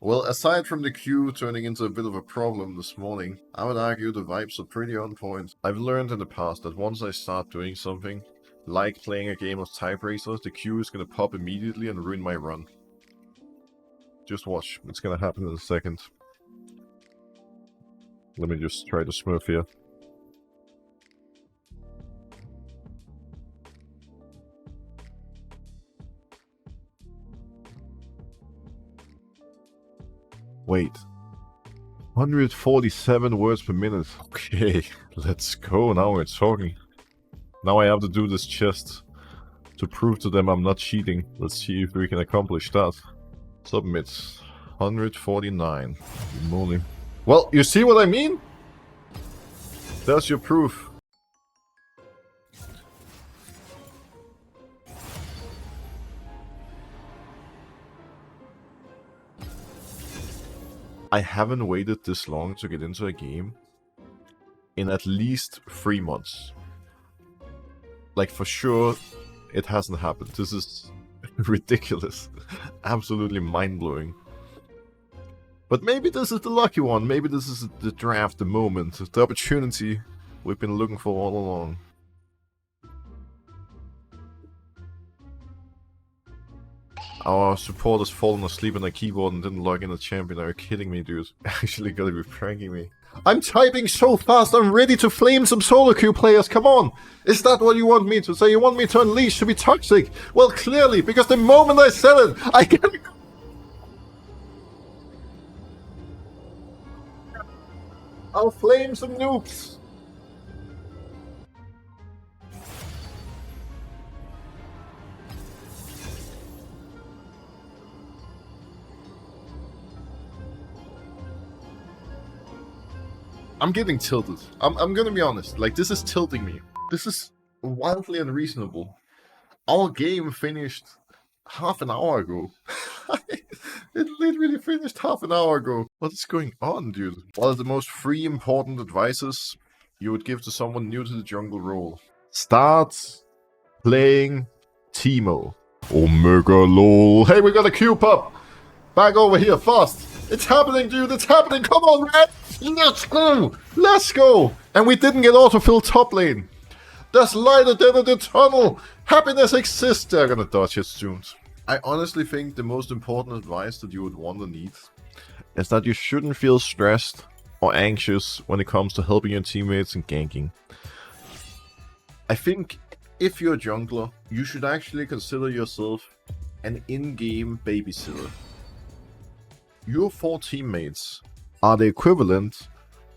Well, aside from the queue turning into a bit of a problem this morning, I would argue the vibes are pretty on point. I've learned in the past that once I start doing something, like playing a game of Type Racers, the queue is gonna pop immediately and ruin my run. Just watch, it's gonna happen in a second. Let me just try to smurf here. Wait. 147 words per minute. Okay, let's go. Now we're talking. Now I have to do this chest to prove to them I'm not cheating. Let's see if we can accomplish that. Submit. 149. Good morning. Well, you see what I mean? There's your proof. I haven't waited this long to get into a game in at least 3 months. Like, for sure, it hasn't happened. This is ridiculous. Absolutely mind-blowing. But maybe this is the lucky one. Maybe this is the draft, the moment, the opportunity we've been looking for all along. Our support has fallen asleep on the keyboard and didn't log in a champion. Are you kidding me, dude? Actually gotta be pranking me. I'm typing so fast, I'm ready to flame some solo queue players, come on! Is that what you want me to say? You want me to unleash, to be toxic? Well, clearly, because the moment I said it, I can... I'll flame some noobs! I'm getting tilted. I'm gonna be honest. Like, this is tilting me. This is wildly unreasonable. Our game finished half an hour ago. It literally finished half an hour ago. What is going on, dude? One of the most three important advices you would give to someone new to the jungle role. Start playing Teemo. Omega lol. Hey, we got a queue pop! Back over here, fast! It's happening, dude! It's happening! Come on, Red! Let's go! Let's go! And we didn't get autofill top lane. There's light at the end of the tunnel! Happiness exists! They're gonna dodge it soon. I honestly think the most important advice that you would want to need is that you shouldn't feel stressed or anxious when it comes to helping your teammates and ganking. I think if you're a jungler, you should actually consider yourself an in-game babysitter. Your 4 teammates are the equivalent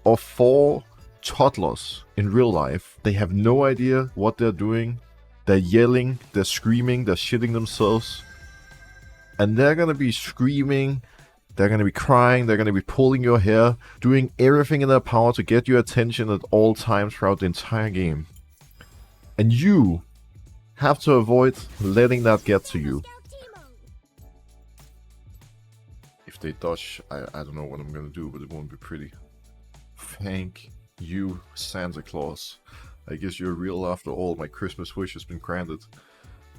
of 4 toddlers in real life. They have no idea what they're doing. They're yelling, they're screaming, they're shitting themselves. And they're gonna be screaming, they're gonna be crying, they're gonna be pulling your hair, doing everything in their power to get your attention at all times throughout the entire game. And you have to avoid letting that get to you. If they dodge, I don't know what I'm gonna do, but it won't be pretty. Thank you, Santa Claus. I guess you're real after all. My Christmas wish has been granted.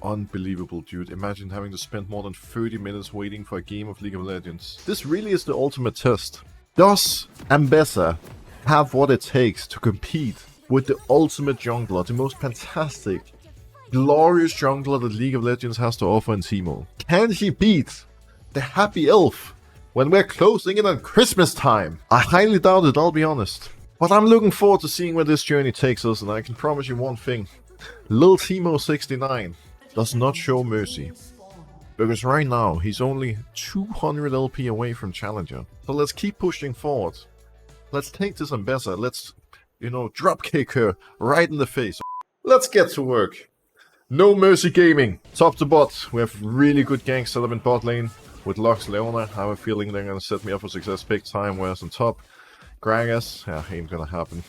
Unbelievable, dude. Imagine having to spend more than 30 minutes waiting for a game of League of Legends. This really is the ultimate test. Does Ambessa have what it takes to compete with the ultimate jungler, the most fantastic, glorious jungler that League of Legends has to offer in Teemo? Can she beat the happy elf when we're closing in on Christmas time? I highly doubt it, I'll be honest. But I'm looking forward to seeing where this journey takes us, and I can promise you one thing. Lil Teemo69 does not show mercy. Because right now, he's only 200 LP away from Challenger. So let's keep pushing forward. Let's take this Ambessa, let's, dropkick her right in the face. Let's get to work. No mercy gaming. Top to bot, we have really good gank set up in bot lane. With Lux Leona, I have a feeling they're going to set me up for success big time, whereas on top, Gragas, ain't going to happen.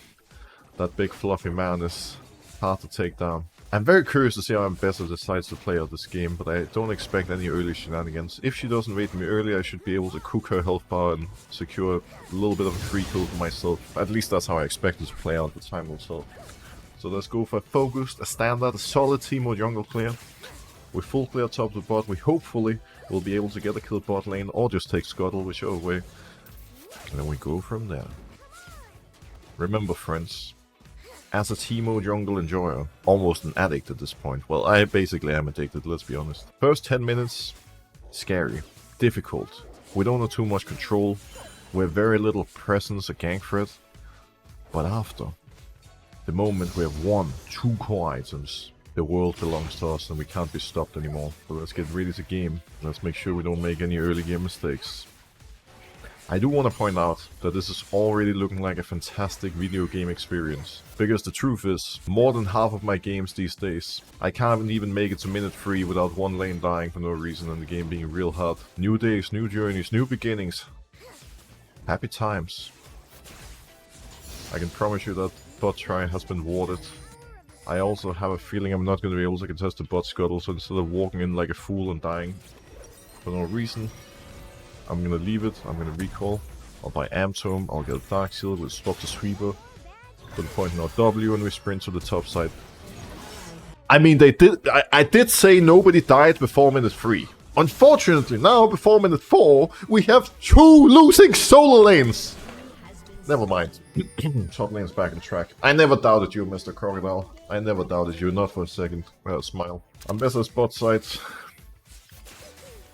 That big fluffy man is hard to take down. I'm very curious to see how Ambessa decides to play out this game, but I don't expect any early shenanigans. If she doesn't wait me early, I should be able to cook her health bar and secure a little bit of a free kill for myself. At least that's how I expect it to play out, but time will tell. So let's go for a focused, a standard, a solid Teemo jungle player. With full clear top to bot, we hopefully we'll be able to get a kill bot lane or just take Scuttle, whichever way. And then we go from there. Remember, friends, as a Teemo jungle enjoyer, almost an addict at this point. Well, I basically am addicted, let's be honest. First 10 minutes, scary, difficult. We don't have too much control. We have very little presence or gank threat. But after, the moment we have 1-2 core items, the world belongs to us and we can't be stopped anymore. So let's get ready to game. Let's make sure we don't make any early game mistakes. I do want to point out that this is already looking like a fantastic video game experience. Because the truth is, more than half of my games these days, I can't even make it to minute 3 without one lane dying for no reason and the game being real hard. New days, new journeys, new beginnings. Happy times. I can promise you that bot try has been warded. I also have a feeling I'm not going to be able to contest the bot Scuttle, so instead of walking in like a fool and dying for no reason, I'm gonna leave it, I'm gonna recall, I'll buy Amp Tome, I'll get a Dark Seal, we'll swap the Sweeper, put a point in our W and we sprint to the top side. I mean, I did say nobody died before minute 3. Unfortunately, now before minute 4, we have 2 losing solo lanes! Never mind. Top lane's back on track. I never doubted you, Mr. Crocodile. I never doubted you, not for a second. Smile. I'm Mr. Spot side.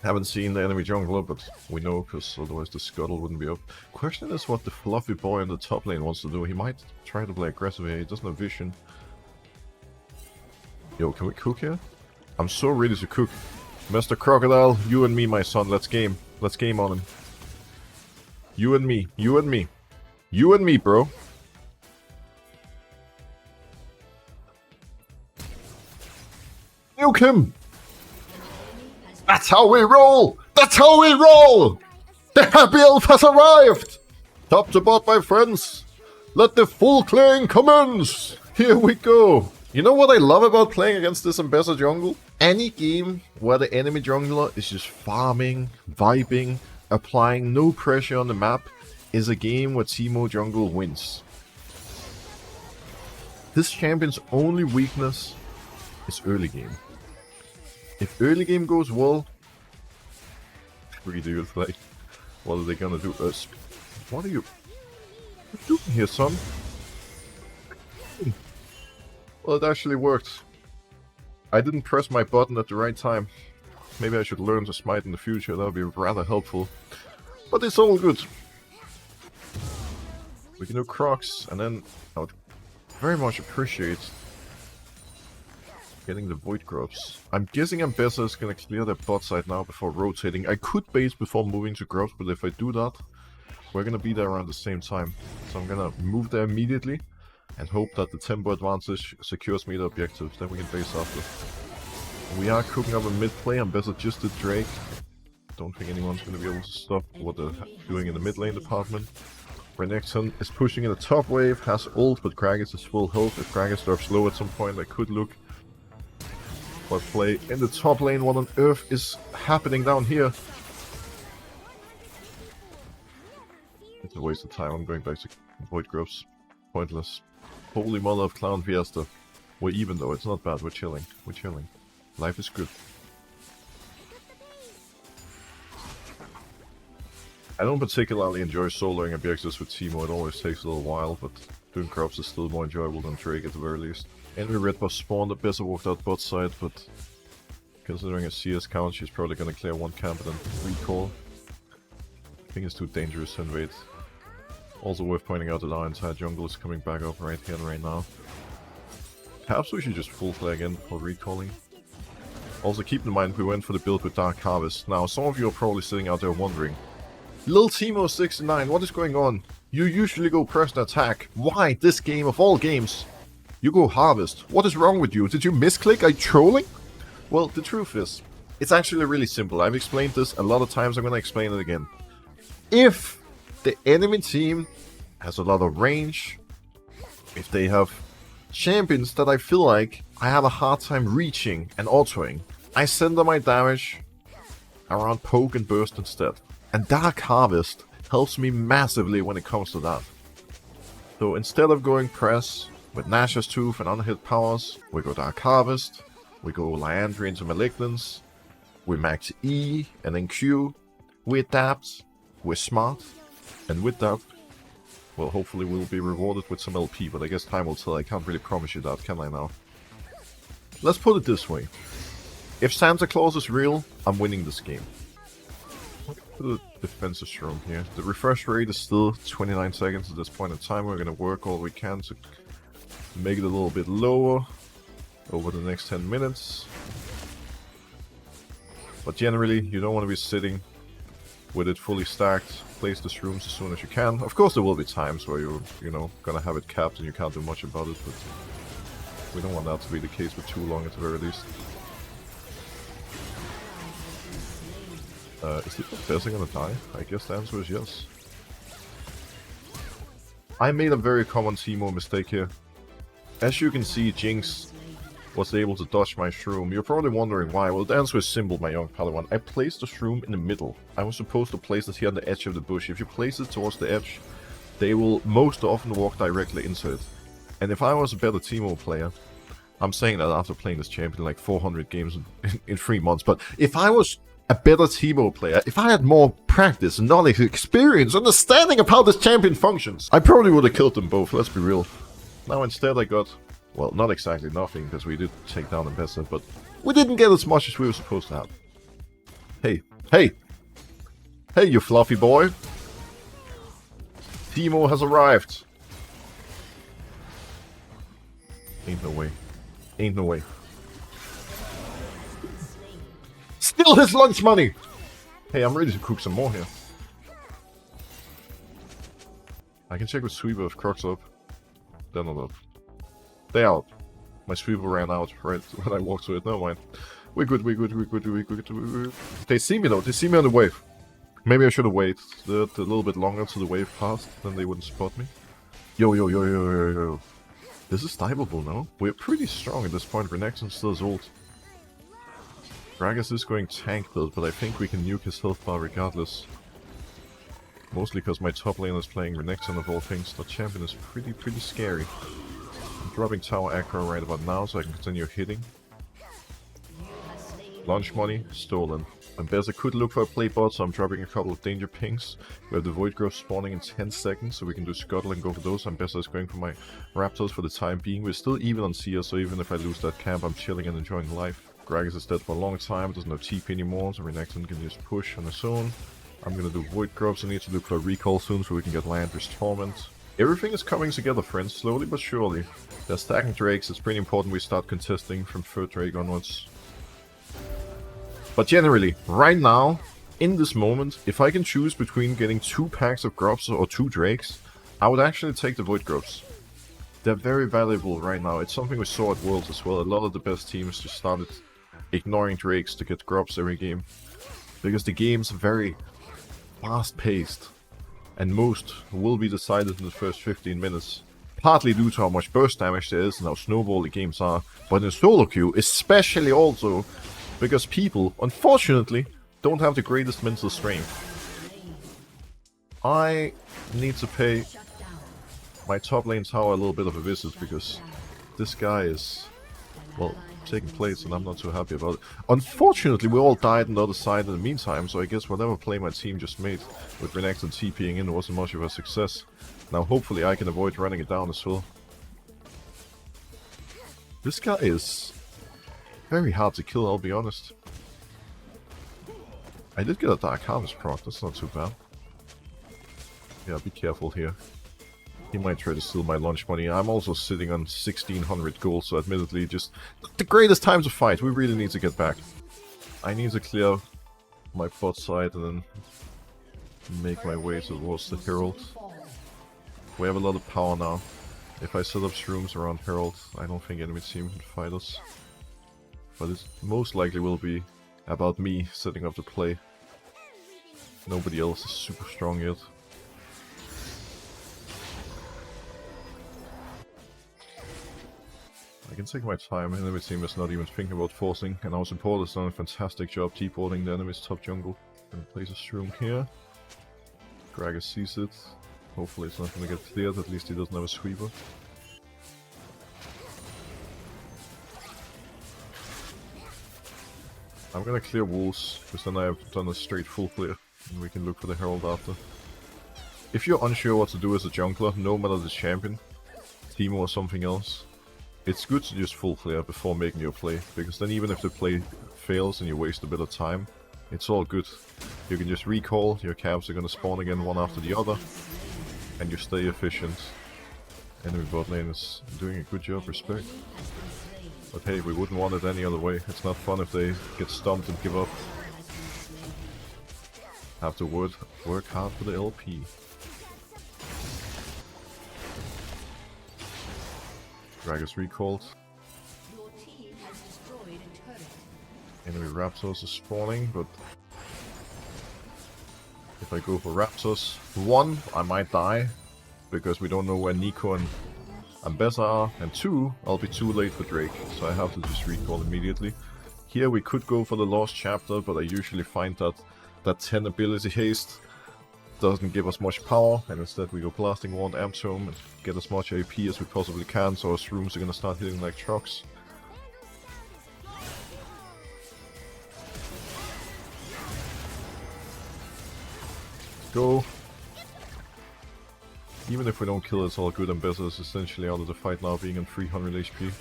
Haven't seen the enemy jungler, but we know, because otherwise the Scuttle wouldn't be up. Question is what the fluffy boy in the top lane wants to do. He might try to play aggressive here, he doesn't have vision. Yo, can we cook here? I'm so ready to cook. Mr. Crocodile, you and me, my son, let's game. Let's game on him. You and me, you and me. You and me, bro. Nuke him! That's how we roll! That's how we roll! The happy elf has arrived! Top to bot, my friends. Let the full clearing commence! Here we go! You know what I love about playing against this Ambassador jungle? Any game where the enemy jungler is just farming, vibing, applying no pressure on the map is a game where Teemo jungle wins. This champion's only weakness is early game. If early game goes well, really like, what are they gonna do? What are you doing here, son? Well, it actually worked. I didn't press my button at the right time. Maybe I should learn to smite in the future, that would be rather helpful. But it's all good. We can do Crocs, and then I would very much appreciate getting the Void Grubs. I'm guessing Ambessa is gonna clear their bot side now before rotating. I could base before moving to Grubs, but if I do that, we're gonna be there around the same time. So I'm gonna move there immediately and hope that the tempo advantage secures me the objectives. Then we can base after. We are cooking up a mid play. Ambessa just did Drake. Don't think anyone's gonna be able to stop what they're doing in the mid lane department. Renekton is pushing in the top wave, has ult, but Kragus is full health. If Kragus drops low at some point, I could look. But play in the top lane, what on earth is happening down here? It's a waste of time, I'm going back to Void Grubs. Pointless. Holy mother of Clown Fiesta. We're even though, it's not bad, we're chilling. We're chilling. Life is good. I don't particularly enjoy soloing objectives with Teemo, it always takes a little while, but doing crops is still more enjoyable than Drake at the very least. Enemy red buff spawned, Ambessa walked out bot side, but considering a CS count, she's probably gonna clear one camp and then recall. I think it's too dangerous to invade. Also worth pointing out that our entire jungle is coming back up right here and right now. Perhaps we should just full flag in for recalling. Also keep in mind we went for the build with Dark Harvest. Now some of you are probably sitting out there wondering, Lil Teemo69, what is going on? You usually go press and attack. Why this game of all games? You go Harvest. What is wrong with you? Did you misclick? Are you trolling? Well, the truth is, it's actually really simple. I've explained this a lot of times, I'm gonna explain it again. If the enemy team has a lot of range, if they have champions that I feel like I have a hard time reaching and autoing, I center my damage around poke and burst instead. And Dark Harvest helps me massively when it comes to that. So instead of going press with Nash's Tooth and unhit powers, we go Dark Harvest, we go Liandry into Malignance, we max E and then Q, we adapt, we're smart, and with that, well, hopefully we'll be rewarded with some LP, but I guess time will tell. I can't really promise you that, can I now? Let's put it this way. If Santa Claus is real, I'm winning this game. The defensive shroom here. The refresh rate is still 29 seconds at this point in time. We're going to work all we can to make it a little bit lower over the next 10 minutes. But generally, you don't want to be sitting with it fully stacked. Place the shrooms as soon as you can. Of course, there will be times where you're, gonna have it capped and you can't do much about it, but we don't want that to be the case for too long at the very least. Is the professor gonna die? I guess the answer is yes. I made a very common Teemo mistake here. As you can see, Jinx was able to dodge my shroom. You're probably wondering why. Well, the answer is simple, my young Padawan. I placed the shroom in the middle. I was supposed to place it here on the edge of the bush. If you place it towards the edge, they will most often walk directly into it. And if I was a better Teemo player, I'm saying that after playing this champion like 400 games in 3 months, but if I was a better Teemo player, if I had more practice, knowledge, experience, understanding of how this champion functions, I probably would have killed them both, let's be real. Now instead I got, well, not exactly nothing, because we did take down Ambassador, but we didn't get as much as we were supposed to have. Hey, hey! Hey, you fluffy boy! Teemo has arrived! Ain't no way. Ain't no way. Steal his lunch money! Hey, I'm ready to cook some more here. I can check with Sweeper if Croc's up. They're not up. They out. My Sweeper ran out right when I walked to it. Never mind. We're good, we're good, we're good, we're good, we're good. They see me though. They see me on the wave. Maybe I should have waited a little bit longer till the wave passed, then they wouldn't spot me. Yo, yo, yo, yo, yo, yo. This is diveable now. We're pretty strong at this point. Renekton still is ult. Gragas is going tank build, but I think we can nuke his health bar regardless. Mostly because my top lane is playing Renekton of all things. The champion is pretty scary. I'm dropping tower aggro right about now so I can continue hitting. Launch money, stolen. Ambassador could look for a play bot, so I'm dropping a couple of danger pings. We have the Void Growth spawning in 10 seconds, so we can do Scuttle and go for those. Ambassador is going for my Raptors for the time being. We're still even on CS, so even if I lose that camp, I'm chilling and enjoying life. Gragas is dead for a long time, doesn't have TP anymore, so Renekton can just push on his own. I'm gonna do Void Growths. I need to look for a recall soon so we can get Landry's Torment. Everything is coming together, friends, slowly but surely. They're stacking Drakes. It's pretty important we start contesting from 3rd Drake onwards. But generally, right now, in this moment, if I can choose between getting 2 packs of Grubs or 2 Drakes, I would actually take the Void Grubs. They're very valuable right now. It's something we saw at Worlds as well. A lot of the best teams just started ignoring Drakes to get Grubs every game. Because the game's very fast-paced. And most will be decided in the first 15 minutes. Partly due to how much burst damage there is and how snowball the games are. But in solo queue, especially also because people, unfortunately, don't have the greatest mental strength. I need to pay my top lane tower a little bit of a visit because this guy is, well, taking place and I'm not too happy about it. Unfortunately, we all died on the other side in the meantime, so I guess whatever play my team just made with Renekton TPing in wasn't much of a success. Now hopefully I can avoid running it down as well. This guy is very hard to kill, I'll be honest. I did get a Dark Harvest proc, that's not too bad. Yeah, be careful here. He might try to steal my lunch money. I'm also sitting on 1600 gold, so admittedly just not the greatest time to fight. We really need to get back. I need to clear my bot side and then make my way towards the Herald. We have a lot of power now. If I set up shrooms around Herald, I don't think enemy team can fight us. But it most likely will be about me setting up the play. Nobody else is super strong yet. I can take my time. Enemy team is not even thinking about forcing, and our support has done a fantastic job deporting the enemy's top jungle. Gonna place a shroom here. Gragas sees it. Hopefully it's not gonna get cleared, at least he doesn't have a sweeper. I'm gonna clear wolves, because then I have done a straight full clear, and we can look for the herald after. If you're unsure what to do as a jungler, no matter the champion, Teemo or something else, it's good to just full clear before making your play, because then even if the play fails and you waste a bit of time, it's all good. You can just recall, your cabs are gonna spawn again one after the other, and you stay efficient. Enemy bot lane is doing a good job, respect. But hey, we wouldn't want it any other way. It's not fun if they get stumped and give up. Have to work hard for the LP. Gragas recalled. Enemy Raptors is spawning, but if I go for Raptors, one, I might die, because we don't know where Nico and Ambessa are, and two, I'll be too late for Drake, so I have to just recall immediately. Here we could go for the Lost Chapter, but I usually find that 10 ability haste doesn't give us much power, and instead we go Blasting Wand, Amp Tome, and get as much AP as we possibly can, so our shrooms are gonna start hitting like trucks. Go. Even if we don't kill, it's all good. Ambessa is essentially out of the fight now, being on 300 HP.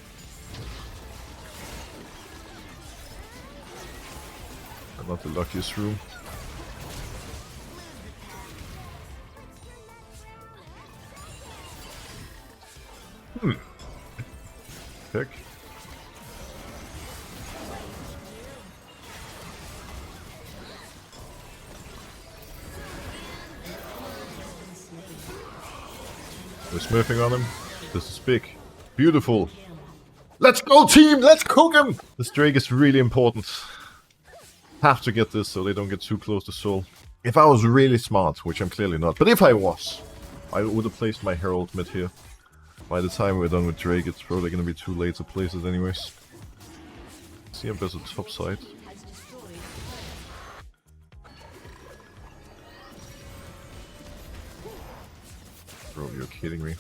And not the luckiest room. Pick. We're smurfing on him. This is big. Beautiful. Let's go, team! Let's cook him! This Drake is really important. Have to get this so they don't get too close to Soul. If I was really smart, which I'm clearly not, but if I was, I would have placed my Herald mid here. By the time we're done with Drake, it's probably gonna be too late to place it anyways. See him best at top side. Bro, you're kidding me.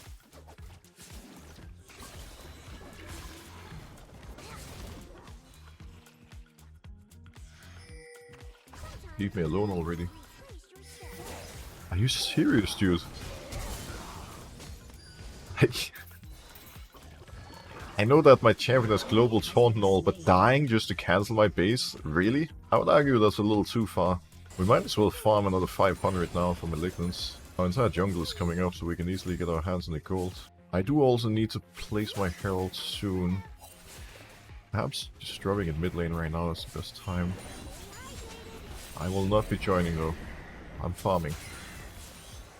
Leave me alone already. Are you serious, dude? I know that my champion has global taunt and all, but dying just to cancel my base? Really? I would argue that's a little too far. We might as well farm another 500 now for Malignants. Our entire jungle is coming up, so we can easily get our hands on the gold. I do also need to place my Herald soon. Perhaps just drubbing in mid lane right now is the best time. I will not be joining though. I'm farming.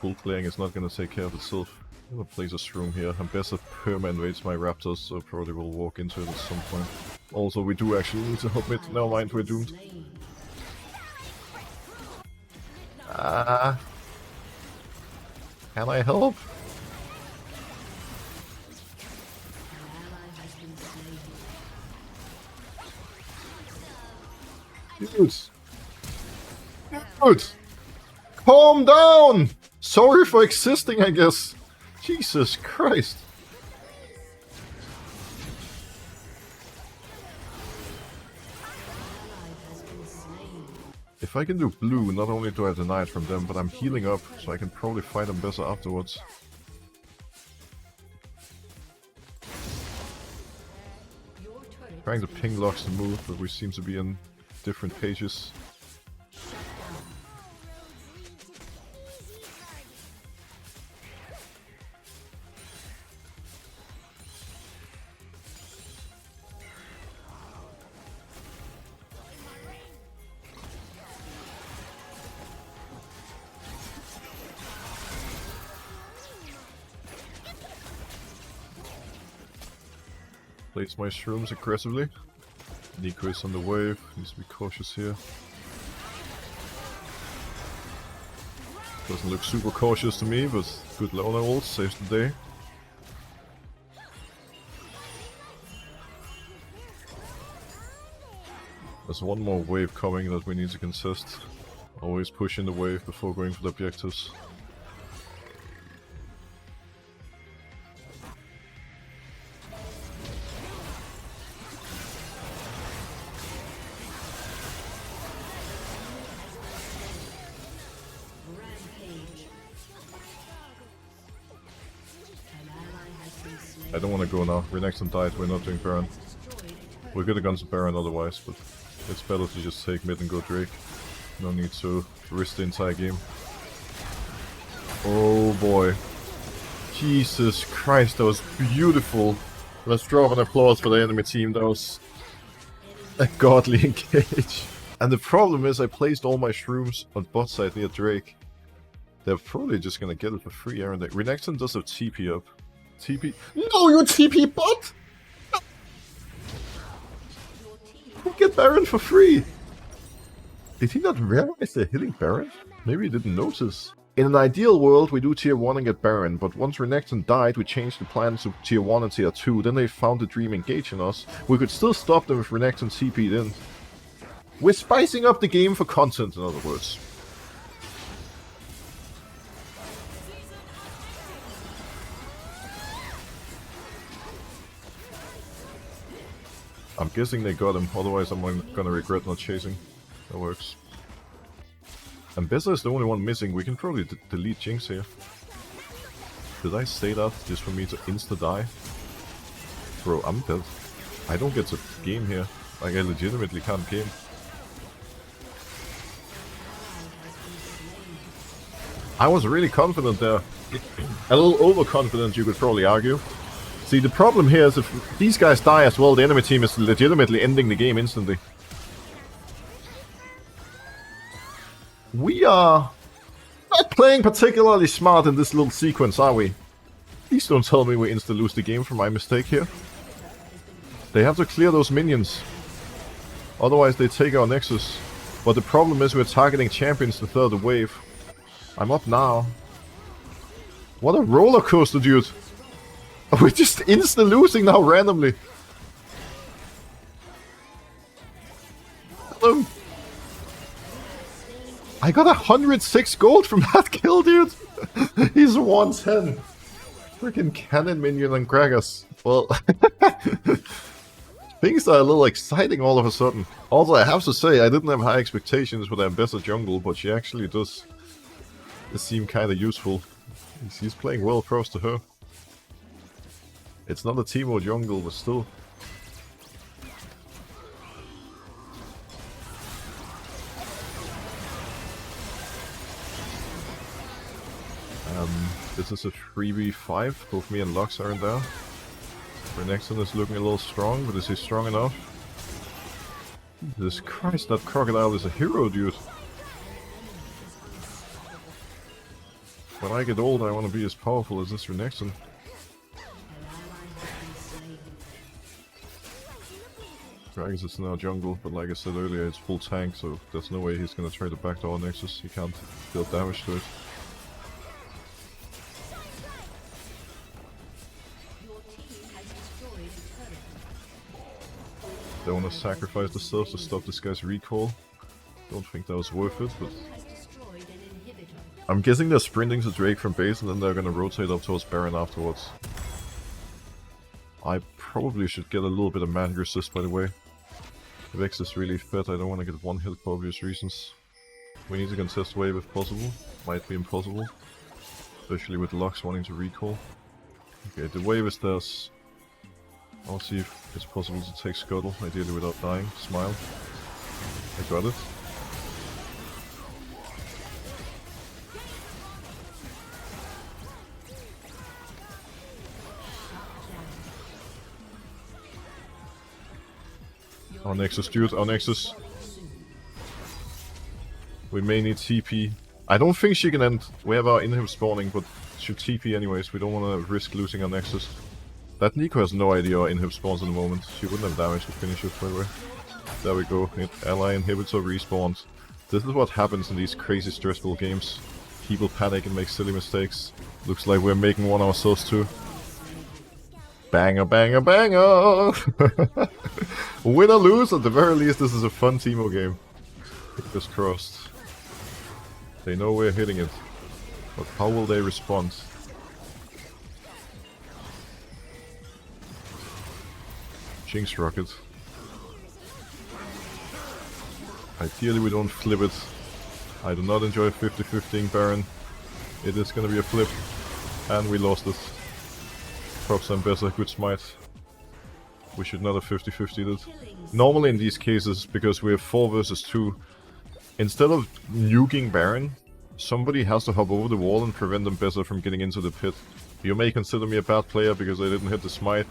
Full clearing is not going to take care of itself. I'm going to place a shroom here. Ambessa perma invades my raptors, so probably will walk into it at some point. Also, we do actually need to help mid. Never mind, we're doomed. Can I help? Dude! Dude! Calm down! Sorry for existing, I guess. Jesus Christ. If I can do blue, not only do I deny it from them, but I'm healing up, so I can probably fight them better afterwards. Trying to ping locks the move, but we seem to be in different pages. Place my shrooms aggressively. Nico is on the wave, needs to be cautious here. Doesn't look super cautious to me, but good Loner ult saves the day. There's one more wave coming that we need to contest. Always push in the wave before going for the objectives. I don't want to go now. Renekton died, we're not doing Baron. We could have gone to Baron otherwise, but it's better to just take mid and go Drake. No need to risk the entire game. Oh boy. Jesus Christ, that was beautiful. Let's drop an applause for the enemy team. That was A godly engage. And the problem is I placed all my shrooms on bot side near Drake. They're probably just gonna get it for free, aren't they? Renekton does have TP up. TP... no, you TP bot. We get Baron for free! Did he not realize they're hitting Baron? Maybe he didn't notice. In an ideal world, we do tier 1 and get Baron, but once Renekton died, we changed the plan to tier 1 and tier 2, then they found the Dream engage in us. We could still stop them if Renekton TP'd in. We're spicing up the game for content, in other words. I'm guessing they got him, otherwise I'm gonna regret not chasing. That works. And Bessa is the only one missing, we can probably delete Jinx here. Did I say that just for me to insta-die? Bro, I'm dead. I don't get to game here. Like, I legitimately can't game. I was really confident there. A little overconfident, you could probably argue. See, the problem here is if these guys die as well, the enemy team is legitimately ending the game instantly. We are not playing particularly smart in this little sequence, are we? Please don't tell me we insta-lose the game for my mistake here. They have to clear those minions. Otherwise they take our Nexus. But the problem is we're targeting champions to third wave. I'm up now. What a roller coaster, dude. We're just insta-losing now randomly. Hello. I got 106 gold from that kill, dude. He's 110. Freaking cannon minion and Gragas. Well, things are a little exciting all of a sudden. Also, I have to say, I didn't have high expectations with Ambessa jungle, but she actually does seem kind of useful. He's playing well close to her. It's not a Teemo jungle, but still. This is a 3v5. Both me and Lux are in there. Renekton is looking a little strong, but is he strong enough? Jesus Christ, that crocodile is a hero, dude. When I get old, I want to be as powerful as this Renekton. Gragas is now jungle, but like I said earlier, it's full tank, so there's no way he's gonna try to backdoor Nexus. He can't deal damage to it. They want to sacrifice themselves to stop this guy's recall. Don't think that was worth it, but... I'm guessing they're sprinting to Drake from base and then they're gonna rotate up towards Baron afterwards. I probably should get a little bit of man resist, by the way. Vex is really fed, I don't want to get one hit for obvious reasons. We need to contest wave if possible. Might be impossible. Especially with Lux wanting to recall. Okay, the wave is theirs. I'll see if it's possible to take Scuttle, ideally without dying. Smile. I got it. Our Nexus, dude, our Nexus. We may need TP. I don't think she can end. We have our inhib spawning, but should TP anyways. We don't want to risk losing our Nexus. That Nico has no idea our inhib spawns in the moment. She wouldn't have damage to finish it, by the way. There we go. Ally inhibitor respawns. This is what happens in these crazy stressful games. People panic and make silly mistakes. Looks like we're making one ourselves too. Banger, banger, banger! Win or lose, at the very least this is a fun Teemo game. Fingers crossed. They know we're hitting it. But how will they respond? Jinx rocket. Ideally we don't flip it. I do not enjoy 50-50ing Baron. It is gonna be a flip. And we lost it. Props and Bessa, good smite. We should not have 50-50'd it. Normally in these cases, because we have 4 versus 2, instead of nuking Baron, somebody has to hop over the wall and prevent them Bessa from getting into the pit. You may consider me a bad player because I didn't hit the smite.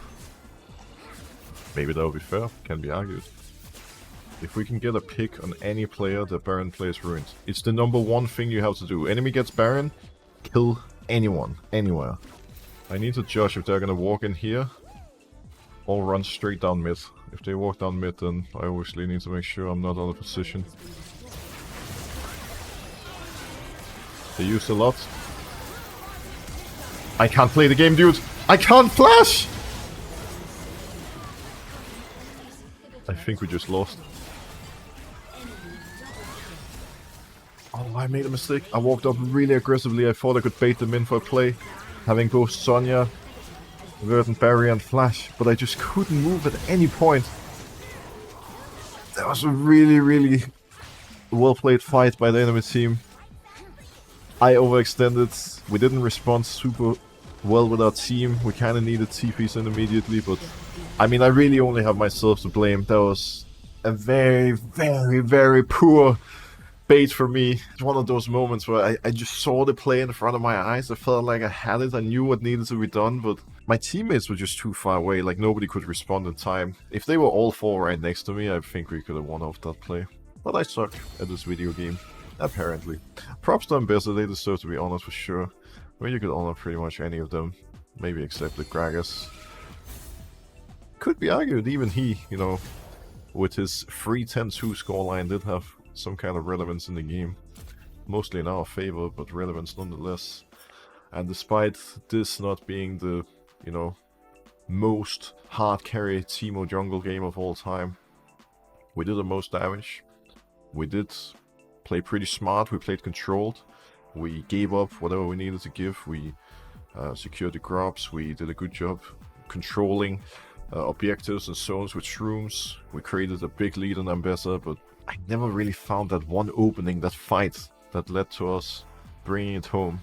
Maybe that would be fair, can be argued. If we can get a pick on any player, the Baron plays ruined. It's the number 1 thing you have to do. Enemy gets Baron, kill anyone, anywhere. I need to judge if they're gonna walk in here or run straight down mid. If they walk down mid, then I obviously need to make sure I'm not out of position. They used a lot. I can't play the game, dude! I can't flash! I think we just lost. Oh, I made a mistake. I walked up really aggressively. I thought I could bait them in for a play. Having both Sonya, Verdant Barrier and Flash, but I just couldn't move at any point. That was a really well played fight by the enemy team. I overextended. We didn't respond super well with our team. We kind of needed TPs in immediately, but I mean, I really only have myself to blame. That was a very poor bait for me. It's one of those moments where I just saw the play in front of my eyes. I felt like I had it. I knew what needed to be done, but my teammates were just too far away. Like, nobody could respond in time. If they were all 4 right next to me, I think we could have won off that play. But I suck at this video game, apparently. Props to Ambassador, they deserve to be honored for sure. Well, you could honor pretty much any of them. Maybe except the Gragas. Could be argued, even he, you know, with his 3-10-2 scoreline did have some kind of relevance in the game. Mostly in our favor, but relevance nonetheless. And despite this not being the, you know, most hard carry Teemo jungle game of all time, we did the most damage. We did play pretty smart, we played controlled. We gave up whatever we needed to give. We secured the grubs, we did a good job controlling objectives and zones with shrooms. We created a big lead on Ambassador, but I never really found that one opening, that fight, that led to us bringing it home.